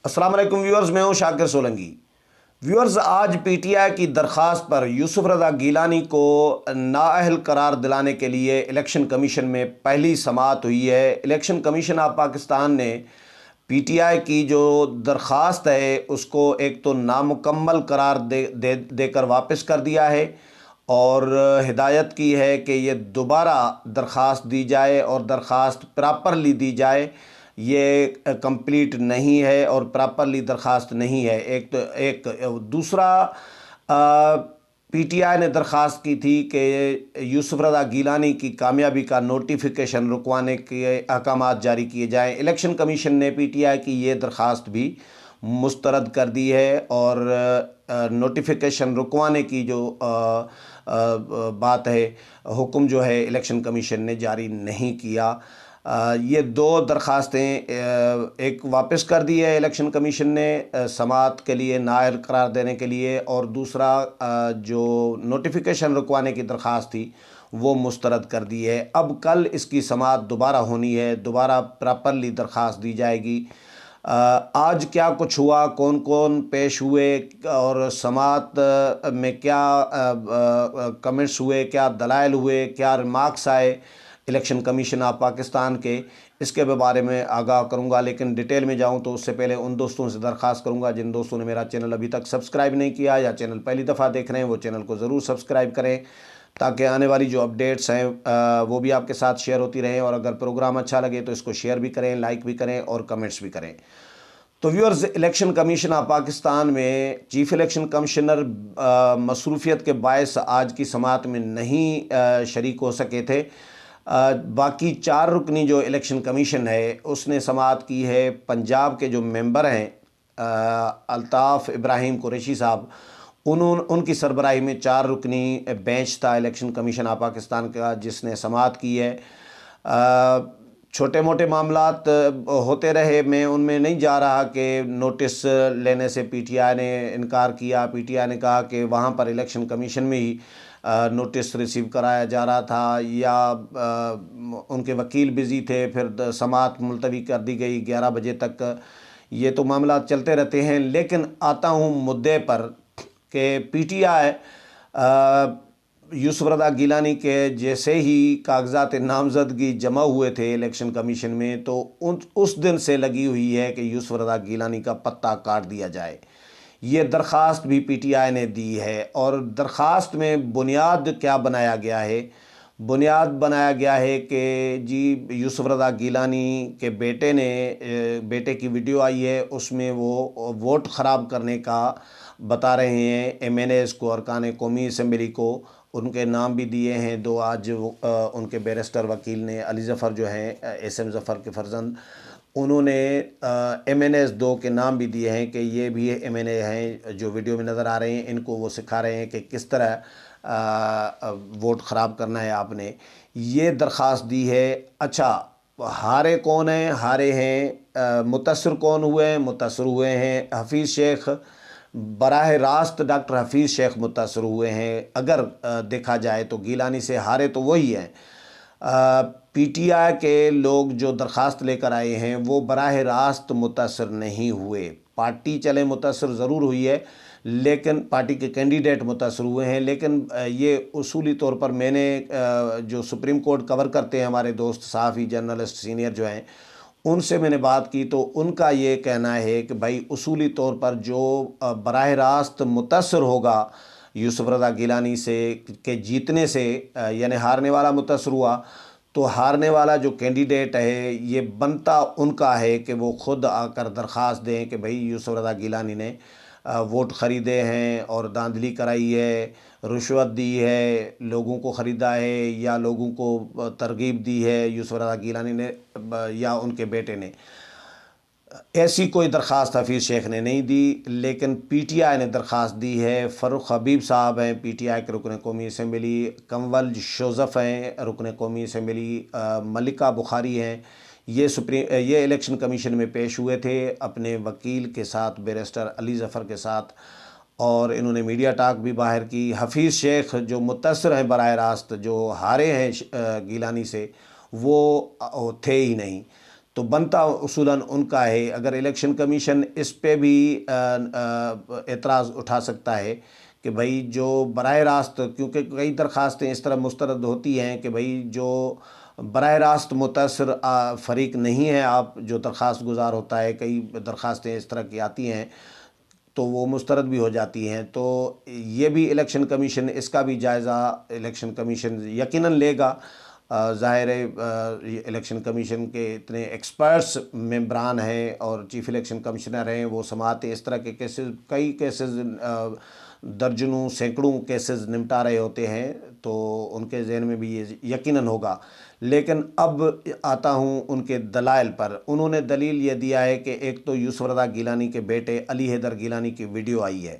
السلام علیکم ویورز، میں ہوں شاکر سولنگی۔ ویورز، آج پی ٹی آئی کی درخواست پر یوسف رضا گیلانی کو نااہل قرار دلانے کے لیے الیکشن کمیشن میں پہلی سماعت ہوئی ہے۔ الیکشن کمیشن آف پاکستان نے پی ٹی آئی کی جو درخواست ہے اس کو ایک تو نامکمل قرار دے کر واپس کر دیا ہے اور ہدایت کی ہے کہ یہ دوبارہ درخواست دی جائے اور درخواست پراپرلی دی جائے۔ یہ کمپلیٹ نہیں ہے اور پراپرلی درخواست نہیں ہے۔ ایک دوسرا، پی ٹی آئی نے درخواست کی تھی کہ یوسف رضا گیلانی کی کامیابی کا نوٹیفیکیشن رکوانے کے احکامات جاری کیے جائیں۔ الیکشن کمیشن نے پی ٹی آئی کی یہ درخواست بھی مسترد کر دی ہے اور نوٹیفیکیشن رکوانے کی جو بات ہے، حکم جو ہے الیکشن کمیشن نے جاری نہیں کیا۔ یہ دو درخواستیں ایک واپس کر دی ہے الیکشن کمیشن نے سماعت کے لیے نااہل قرار دینے کے لیے، اور دوسرا جو نوٹیفیکیشن رکوانے کی درخواست تھی وہ مسترد کر دی ہے۔ اب کل اس کی سماعت دوبارہ ہونی ہے، دوبارہ پراپرلی درخواست دی جائے گی۔ آج کیا کچھ ہوا، کون کون پیش ہوئے اور سماعت میں کیا کمنٹس ہوئے، کیا دلائل ہوئے، کیا ریمارکس آئے الیکشن کمیشن آف پاکستان کے، اس کے بارے میں آگاہ کروں گا۔ لیکن ڈیٹیل میں جاؤں تو اس سے پہلے ان دوستوں سے درخواست کروں گا جن دوستوں نے میرا چینل ابھی تک سبسکرائب نہیں کیا یا چینل پہلی دفعہ دیکھ رہے ہیں وہ چینل کو ضرور سبسکرائب کریں تاکہ آنے والی جو اپڈیٹس ہیں وہ بھی آپ کے ساتھ شیئر ہوتی رہیں، اور اگر پروگرام اچھا لگے تو اس کو شیئر بھی کریں، لائک بھی کریں اور کمنٹس بھی کریں۔ تو viewers, election commission of Pakistan میں چیف الیکشن کمشنر مصروفیت کے باعث آج کی سماعت میں نہیں شریک ہو سکے تھے۔ باقی 4 رکنی جو الیکشن کمیشن ہے اس نے سماعت کی ہے۔ پنجاب کے جو ممبر ہیں الطاف ابراہیم قریشی صاحب، ان کی سربراہی میں 4 رکنی بینچ تھا الیکشن کمیشن آف پاکستان کا جس نے سماعت کی ہے۔ چھوٹے موٹے معاملات ہوتے رہے، میں ان میں نہیں جا رہا کہ نوٹس لینے سے پی ٹی آئی نے انکار کیا۔ پی ٹی آئی نے کہا کہ وہاں پر الیکشن کمیشن میں ہی نوٹس ریسیو کرایا جا رہا تھا، یا ان کے وکیل بزی تھے، پھر سماعت ملتوی کر دی گئی 11 بجے تک۔ یہ تو معاملات چلتے رہتے ہیں، لیکن آتا ہوں مدعے پر کہ پی ٹی آئی یوسف رضا گیلانی کے جیسے ہی کاغذات نامزدگی جمع ہوئے تھے الیکشن کمیشن میں، تو اس دن سے لگی ہوئی ہے کہ یوسف رضا گیلانی کا پتہ کاٹ دیا جائے۔ یہ درخواست بھی پی ٹی آئی نے دی ہے، اور درخواست میں بنیاد کیا بنایا گیا ہے؟ بنیاد بنایا گیا ہے کہ جی یوسف رضا گیلانی کے بیٹے کی ویڈیو آئی ہے، اس میں وہ ووٹ خراب کرنے کا بتا رہے ہیں ایم این ایز کو، ارکان قومی اسمبلی کو۔ ان کے نام بھی دیے ہیں 2 آج ان کے بیرسٹر وکیل نے، علی ظفر جو ہیں ایس ایم ظفر کے فرزند، انہوں نے ایم این ایز 2 کے نام بھی دیے ہیں کہ یہ بھی ایم این اے ہیں جو ویڈیو میں نظر آ رہے ہیں۔ ان کو وہ سکھا رہے ہیں کہ کس طرح ووٹ خراب کرنا ہے آپ نے۔ یہ درخواست دی ہے۔ اچھا، ہارے کون ہیں؟ ہارے ہیں متاثر کون ہوئے ہیں؟ متاثر ہوئے ہیں حفیظ شیخ، براہ راست ڈاکٹر حفیظ شیخ متاثر ہوئے ہیں۔ اگر دیکھا جائے تو گیلانی سے ہارے تو وہی ہیں۔ پی ٹی آئی کے لوگ جو درخواست لے کر آئے ہیں وہ براہ راست متاثر نہیں ہوئے۔ پارٹی چلے متاثر ضرور ہوئی ہے، لیکن پارٹی کے کینڈیڈیٹ متاثر ہوئے ہیں، لیکن یہ اصولی طور پر میں نے جو سپریم کورٹ کور کرتے ہیں ہمارے دوست صحافی جرنلسٹ سینئر جو ہیں، ان سے میں نے بات کی تو ان کا یہ کہنا ہے کہ بھائی اصولی طور پر جو براہ راست متاثر ہوگا یوسف رضا گیلانی سے کہ جیتنے سے، یعنی ہارنے والا متاثر ہوا، تو ہارنے والا جو کینڈیڈیٹ ہے یہ بنتا ان کا ہے کہ وہ خود آ کر درخواست دیں کہ بھئی یوسف رضا گیلانی نے ووٹ خریدے ہیں اور دھاندلی کرائی ہے، رشوت دی ہے، لوگوں کو خریدا ہے یا لوگوں کو ترغیب دی ہے یوسف رضا گیلانی نے یا ان کے بیٹے نے۔ ایسی کوئی درخواست حفیظ شیخ نے نہیں دی، لیکن پی ٹی آئی نے درخواست دی ہے۔ فاروق حبیب صاحب ہیں پی ٹی آئی کے رکن قومی اسمبلی، کنول شوزف ہیں رکن قومی اسمبلی، ملکہ بخاری ہیں، یہ الیکشن کمیشن میں پیش ہوئے تھے اپنے وکیل کے ساتھ، بیرسٹر علی ظفر کے ساتھ، اور انہوں نے میڈیا ٹاک بھی باہر کی۔ حفیظ شیخ جو متاثر ہیں براہ راست، جو ہارے ہیں گیلانی سے، وہ تھے ہی نہیں۔ تو بنتا اصولاً ان کا ہے۔ اگر الیکشن کمیشن اس پہ بھی اعتراض اٹھا سکتا ہے کہ بھائی جو براہ راست، کیونکہ کئی درخواستیں اس طرح مسترد ہوتی ہیں کہ بھائی جو براہ راست متاثر فریق نہیں ہے، آپ جو درخواست گزار ہوتا ہے، کئی درخواستیں اس طرح کی آتی ہیں تو وہ مسترد بھی ہو جاتی ہیں۔ تو یہ بھی الیکشن کمیشن، اس کا بھی جائزہ الیکشن کمیشن یقیناً لے گا۔ ظاہر ہے الیکشن کمیشن کے اتنے ایکسپرٹس ممبران ہیں اور چیف الیکشن کمشنر ہیں، وہ سماعتیں اس طرح کے کیسز، کئی کیسز، درجنوں سینکڑوں کیسز نمٹا رہے ہوتے ہیں، تو ان کے ذہن میں بھی یہ یقیناً ہوگا۔ لیکن اب آتا ہوں ان کے دلائل پر۔ انہوں نے دلیل یہ دیا ہے کہ ایک تو یوسف رضا گیلانی کے بیٹے علی حیدر گیلانی کی ویڈیو آئی ہے،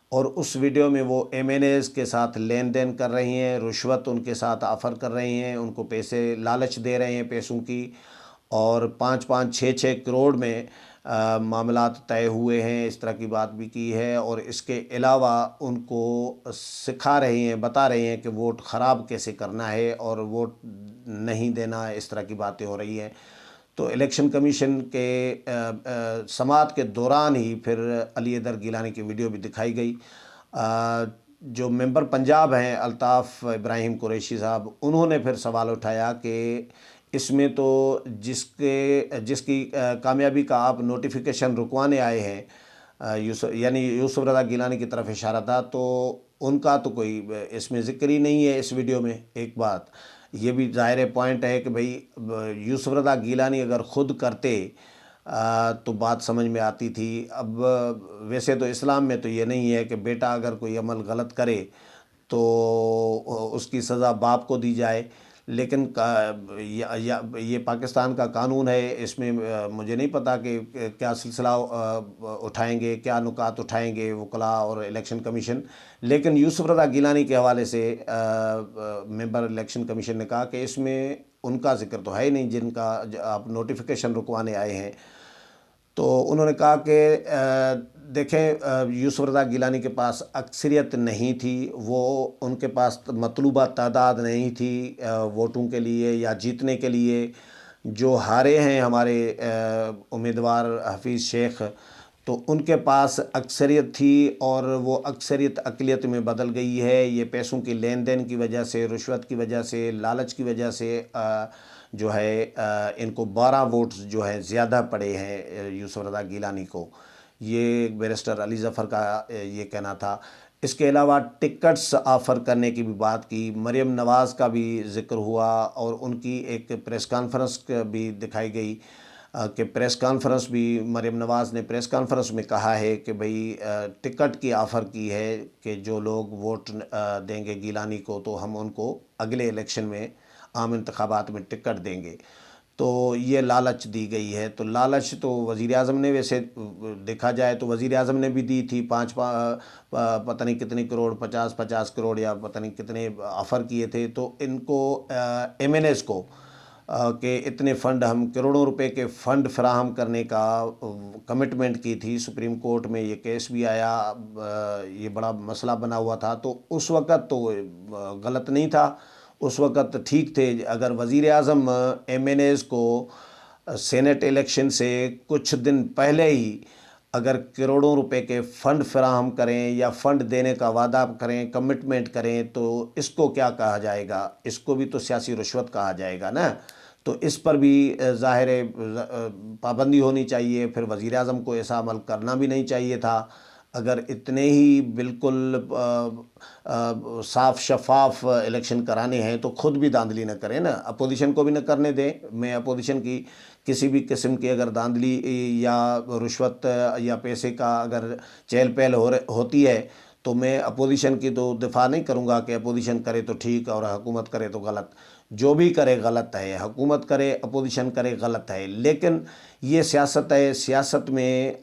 اور اس ویڈیو میں وہ ایم این ایز کے ساتھ لین دین کر رہی ہیں، رشوت ان کے ساتھ آفر کر رہی ہیں، ان کو پیسے لالچ دے رہے ہیں پیسوں کی، اور 5-6 کروڑ میں معاملات طے ہوئے ہیں، اس طرح کی بات بھی کی ہے۔ اور اس کے علاوہ ان کو سکھا رہے ہیں، بتا رہے ہیں کہ ووٹ خراب کیسے کرنا ہے اور ووٹ نہیں دینا، اس طرح کی باتیں ہو رہی ہیں۔ تو الیکشن کمیشن کے سماعت کے دوران ہی پھر علی حیدر گیلانی کی ویڈیو بھی دکھائی گئی۔ جو ممبر پنجاب ہیں الطاف ابراہیم قریشی صاحب، انہوں نے پھر سوال اٹھایا کہ اس میں تو جس کی کامیابی کا آپ نوٹیفیکیشن رکوانے آئے ہیں، یعنی یوسف رضا گیلانی کی طرف اشارہ تھا، تو ان کا تو کوئی اس میں ذکر ہی نہیں ہے اس ویڈیو میں۔ ایک بات یہ بھی ظاہر پوائنٹ ہے کہ بھئی یوسف رضا گیلانی اگر خود کرتے تو بات سمجھ میں آتی تھی۔ اب ویسے تو اسلام میں تو یہ نہیں ہے کہ بیٹا اگر کوئی عمل غلط کرے تو اس کی سزا باپ کو دی جائے، لیکن یہ پاکستان کا قانون ہے، اس میں مجھے نہیں پتا کہ کیا سلسلہ اٹھائیں گے، کیا نکات اٹھائیں گے وکلاء اور الیکشن کمیشن۔ لیکن یوسف رضا گیلانی کے حوالے سے ممبر الیکشن کمیشن نے کہا کہ اس میں ان کا ذکر تو ہے ہی نہیں جن کا آپ نوٹیفیکیشن رکوانے آئے ہیں۔ تو انہوں نے کہا کہ دیکھیں یوسف رضا گیلانی کے پاس اکثریت نہیں تھی، وہ ان کے پاس مطلوبہ تعداد نہیں تھی ووٹوں کے لیے یا جیتنے کے لیے۔ جو ہارے ہیں ہمارے امیدوار حفیظ شیخ، تو ان کے پاس اکثریت تھی، اور وہ اکثریت اقلیت میں بدل گئی ہے۔ یہ پیسوں کی لین دین کی وجہ سے، رشوت کی وجہ سے، لالچ کی وجہ سے جو ہے ان کو 12 ووٹس جو ہیں زیادہ پڑے ہیں یوسف رضا گیلانی کو۔ یہ بیرسٹر علی ظفر کا یہ کہنا تھا۔ اس کے علاوہ ٹکٹس آفر کرنے کی بھی بات کی، مریم نواز کا بھی ذکر ہوا، اور ان کی ایک پریس کانفرنس بھی دکھائی گئی کہ پریس کانفرنس بھی مریم نواز نے پریس کانفرنس میں کہا ہے کہ بھئی ٹکٹ کی آفر کی ہے کہ جو لوگ ووٹ دیں گے گیلانی کو تو ہم ان کو اگلے الیکشن میں، عام انتخابات میں ٹکٹ دیں گے۔ تو یہ لالچ دی گئی ہے۔ تو لالچ تو وزیر اعظم نے، ویسے دیکھا جائے تو وزیر اعظم نے بھی دی تھی، پتہ نہیں کتنے کروڑ، 50 کروڑ یا پتہ نہیں کتنے آفر کیے تھے۔ تو ان کو ایم این ایز کو کہ اتنے فنڈ، ہم کروڑوں روپے کے فنڈ فراہم کرنے کا کمٹمنٹ کی تھی۔ سپریم کورٹ میں یہ کیس بھی آیا، یہ بڑا مسئلہ بنا ہوا تھا۔ تو اس وقت تو غلط نہیں تھا، اس وقت ٹھیک تھے۔ اگر وزیر اعظم ایم این ایز کو سینٹ الیکشن سے کچھ دن پہلے ہی اگر کروڑوں روپے کے فنڈ فراہم کریں یا فنڈ دینے کا وعدہ کریں، کمٹمنٹ کریں، تو اس کو کیا کہا جائے گا؟ اس کو بھی تو سیاسی رشوت کہا جائے گا نا۔ تو اس پر بھی ظاہر پابندی ہونی چاہیے۔ پھر وزیر اعظم کو ایسا عمل کرنا بھی نہیں چاہیے تھا۔ اگر اتنے ہی بالکل صاف شفاف الیکشن کرانے ہیں تو خود بھی دھاندلی نہ کریں نا، اپوزیشن کو بھی نہ کرنے دیں۔ میں اپوزیشن کی کسی بھی قسم کی اگر دھاندلی یا رشوت یا پیسے کا اگر چہل پہل ہوتی ہے تو میں اپوزیشن کی تو دفاع نہیں کروں گا کہ اپوزیشن کرے تو ٹھیک اور حکومت کرے تو غلط۔ جو بھی کرے غلط ہے، حکومت کرے، اپوزیشن کرے، غلط ہے۔ لیکن یہ سیاست ہے، سیاست میں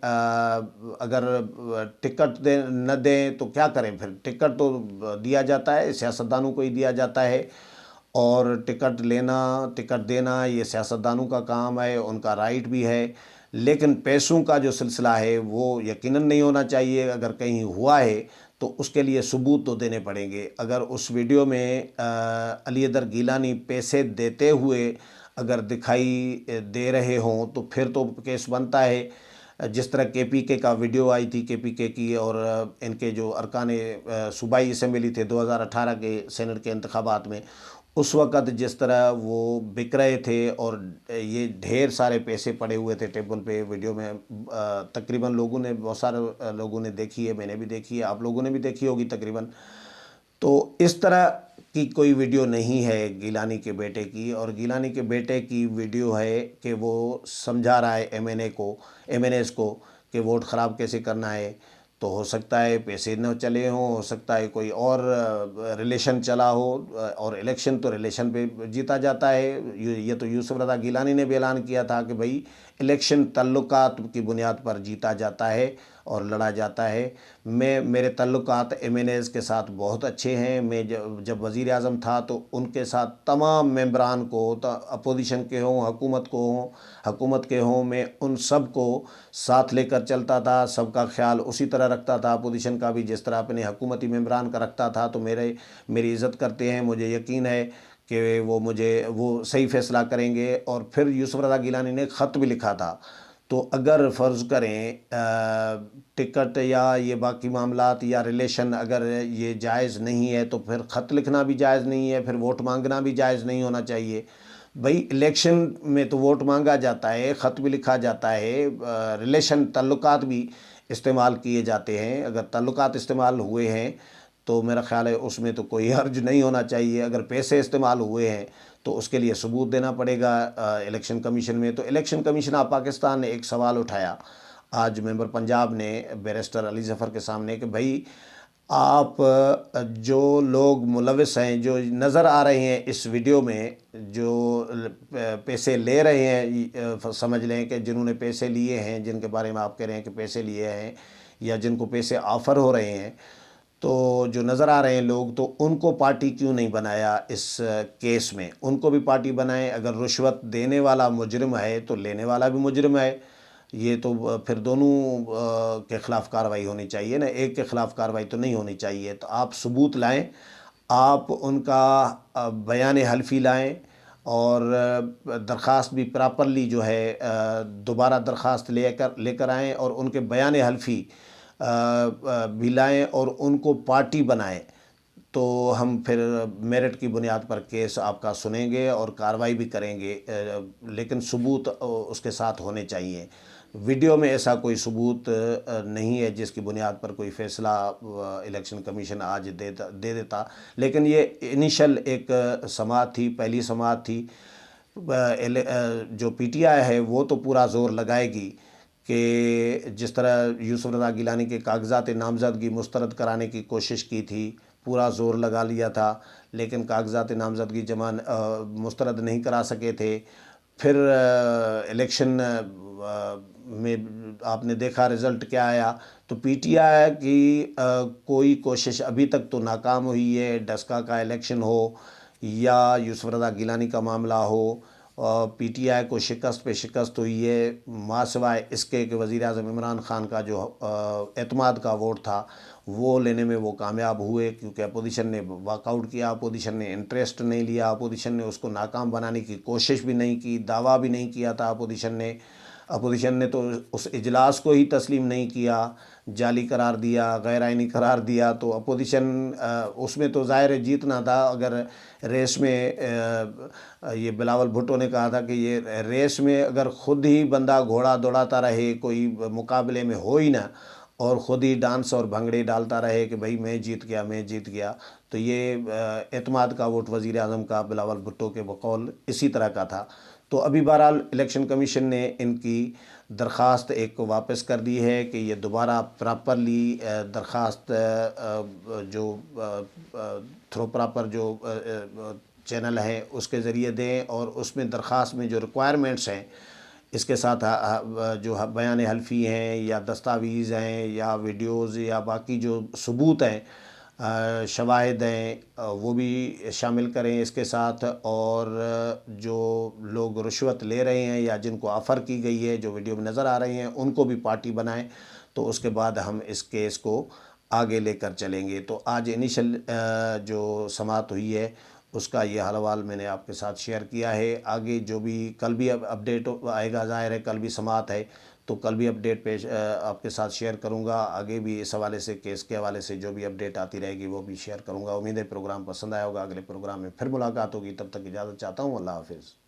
اگر ٹکٹ نہ دیں تو کیا کریں؟ پھر ٹکٹ تو دیا جاتا ہے، سیاستدانوں کو ہی دیا جاتا ہے، اور ٹکٹ لینا، ٹکٹ دینا یہ سیاستدانوں کا کام ہے، ان کا رائٹ بھی ہے۔ لیکن پیسوں کا جو سلسلہ ہے وہ یقیناً نہیں ہونا چاہیے۔ اگر کہیں ہوا ہے تو اس کے لیے ثبوت تو دینے پڑیں گے۔ اگر اس ویڈیو میں علی حیدر گیلانی پیسے دیتے ہوئے اگر دکھائی دے رہے ہوں تو پھر تو کیس بنتا ہے۔ جس طرح کے پی کے کا ویڈیو آئی تھی کے پی کے کی، اور ان کے جو ارکان صوبائی اسمبلی تھے 2018 کے سینٹ کے انتخابات میں، اس وقت جس طرح وہ بک رہے تھے اور یہ ڈھیر سارے پیسے پڑے ہوئے تھے ٹیبل پہ، ویڈیو میں تقریباً لوگوں نے، بہت سارے لوگوں نے دیکھی ہے، میں نے بھی دیکھی ہے، آپ لوگوں نے بھی دیکھی ہوگی تقریباً۔ تو اس طرح کی کوئی ویڈیو نہیں ہے گیلانی کے بیٹے کی، اور گیلانی کے بیٹے کی ویڈیو ہے کہ وہ سمجھا رہا ہے ایم این ایز کو کہ ووٹ خراب کیسے کرنا ہے۔ تو ہو سکتا ہے پیسے نہ چلے ہوں، ہو سکتا ہے کوئی اور ریلیشن چلا ہو، اور الیکشن تو ریلیشن پہ جیتا جاتا ہے۔ یہ تو یوسف رضا گیلانی نے بھی اعلان کیا تھا کہ بھائی الیکشن تعلقات کی بنیاد پر جیتا جاتا ہے اور لڑا جاتا ہے۔ میرے تعلقات ایم این ایز کے ساتھ بہت اچھے ہیں۔ میں جب وزیر اعظم تھا تو ان کے ساتھ تمام ممبران کو، اپوزیشن کے ہوں، حکومت کے ہوں، میں ان سب کو ساتھ لے کر چلتا تھا، سب کا خیال اسی طرح رکھتا تھا، اپوزیشن کا بھی جس طرح اپنے حکومتی ممبران کا رکھتا تھا۔ تو میری عزت کرتے ہیں، مجھے یقین ہے کہ وہ صحیح فیصلہ کریں گے۔ اور پھر یوسف رضا گیلانی نے خط بھی لکھا تھا، تو اگر فرض کریں ٹکٹ یا یہ باقی معاملات یا ریلیشن اگر یہ جائز نہیں ہے تو پھر خط لکھنا بھی جائز نہیں ہے، پھر ووٹ مانگنا بھی جائز نہیں ہونا چاہیے۔ بھائی الیکشن میں تو ووٹ مانگا جاتا ہے، خط بھی لکھا جاتا ہے، ریلیشن تعلقات بھی استعمال کیے جاتے ہیں۔ اگر تعلقات استعمال ہوئے ہیں تو میرا خیال ہے اس میں تو کوئی حرج نہیں ہونا چاہیے۔ اگر پیسے استعمال ہوئے ہیں تو اس کے لیے ثبوت دینا پڑے گا الیکشن کمیشن میں۔ تو الیکشن کمیشن آف پاکستان نے ایک سوال اٹھایا آج ممبر پنجاب نے بیرسٹر علی ظفر کے سامنے کہ بھائی آپ جو لوگ ملوث ہیں، جو نظر آ رہے ہیں اس ویڈیو میں، جو پیسے لے رہے ہیں، سمجھ لیں کہ جنہوں نے پیسے لیے ہیں، جن کے بارے میں آپ کہہ رہے ہیں کہ پیسے لیے ہیں یا جن کو پیسے آفر ہو رہے ہیں، تو جو نظر آ رہے ہیں لوگ، تو ان کو پارٹی کیوں نہیں بنایا اس کیس میں؟ ان کو بھی پارٹی بنائیں۔ اگر رشوت دینے والا مجرم ہے تو لینے والا بھی مجرم ہے۔ یہ تو پھر دونوں کے خلاف کارروائی ہونی چاہیے نا، ایک کے خلاف کارروائی تو نہیں ہونی چاہیے۔ تو آپ ثبوت لائیں، آپ ان کا بیان حلفی لائیں، اور درخواست بھی پراپرلی جو ہے دوبارہ درخواست لے کر آئیں، اور ان کے بیان حلفی بھی لائیں اور ان کو پارٹی بنائیں۔ تو ہم پھر میرٹ کی بنیاد پر کیس آپ کا سنیں گے اور کارروائی بھی کریں گے، لیکن ثبوت اس کے ساتھ ہونے چاہیے۔ ویڈیو میں ایسا کوئی ثبوت نہیں ہے جس کی بنیاد پر کوئی فیصلہ الیکشن کمیشن آج دے دیتا، لیکن یہ انیشل ایک سماعت تھی، پہلی سماعت تھی۔ جو پی ٹی آئی ہے وہ تو پورا زور لگائے گی کہ جس طرح یوسف رضا گیلانی کے کاغذات نامزدگی مسترد کرانے کی کوشش کی تھی، پورا زور لگا لیا تھا، لیکن کاغذات نامزدگی مسترد نہیں کرا سکے تھے۔ پھر الیکشن میں آپ نے دیکھا رزلٹ کیا آیا۔ تو پی ٹی آئی کی کوئی کوشش ابھی تک تو ناکام ہوئی ہے، ڈسکا کا الیکشن ہو یا یوسف رضا گیلانی کا معاملہ ہو، پی ٹی آئی کو شکست پہ شکست ہوئی ہے، ماں سوائے اس کے کہ وزیر اعظم عمران خان کا جو اعتماد کا ووٹ تھا وہ لینے میں وہ کامیاب ہوئے، کیونکہ اپوزیشن نے واک آؤٹ کیا، اپوزیشن نے انٹرسٹ نہیں لیا، اپوزیشن نے اس کو ناکام بنانے کی کوشش بھی نہیں کی، دعویٰ بھی نہیں کیا تھا اپوزیشن نے تو اس اجلاس کو ہی تسلیم نہیں کیا، جعلی قرار دیا، غیر آئینی قرار دیا۔ تو اپوزیشن اس میں تو ظاہر جیتنا تھا۔ اگر ریس میں یہ بلاول بھٹو نے کہا تھا کہ یہ ریس میں اگر خود ہی بندہ گھوڑا دوڑاتا رہے، کوئی مقابلے میں ہو ہی نہ، اور خود ہی ڈانس اور بھنگڑے ڈالتا رہے کہ بھائی میں جیت گیا، تو یہ اعتماد کا ووٹ وزیر اعظم کا بلاول بھٹو کے بقول اسی طرح کا تھا۔ تو ابھی بہرحال الیکشن کمیشن نے ان کی درخواست ایک واپس کر دی ہے کہ یہ دوبارہ پراپرلی درخواست جو تھرو پراپر جو چینل ہے اس کے ذریعے دیں، اور اس میں درخواست میں جو ریکوائرمنٹس ہیں اس کے ساتھ جو بیان حلفی ہیں یا دستاویز ہیں یا ویڈیوز یا باقی جو ثبوت ہیں، شواہد ہیں، وہ بھی شامل کریں اس کے ساتھ۔ اور جو لوگ رشوت لے رہے ہیں یا جن کو آفر کی گئی ہے، جو ویڈیو میں نظر آ رہے ہیں، ان کو بھی پارٹی بنائیں۔ تو اس کے بعد ہم اس کیس کو آگے لے کر چلیں گے۔ تو آج انیشل جو سماعت ہوئی ہے اس کا یہ حال حوال میں نے آپ کے ساتھ شیئر کیا ہے۔ آگے جو بھی کل بھی اپڈیٹ آئے گا، ظاہر ہے کل بھی سماعت ہے تو کل بھی اپڈیٹ پیش آپ کے ساتھ شیئر کروں گا۔ آگے بھی اس حوالے سے، کیس کے حوالے سے جو بھی اپڈیٹ آتی رہے گی وہ بھی شیئر کروں گا۔ امید ہے پروگرام پسند آیا ہوگا۔ اگلے پروگرام میں پھر ملاقات ہوگی، تب تک اجازت چاہتا ہوں۔ اللہ حافظ۔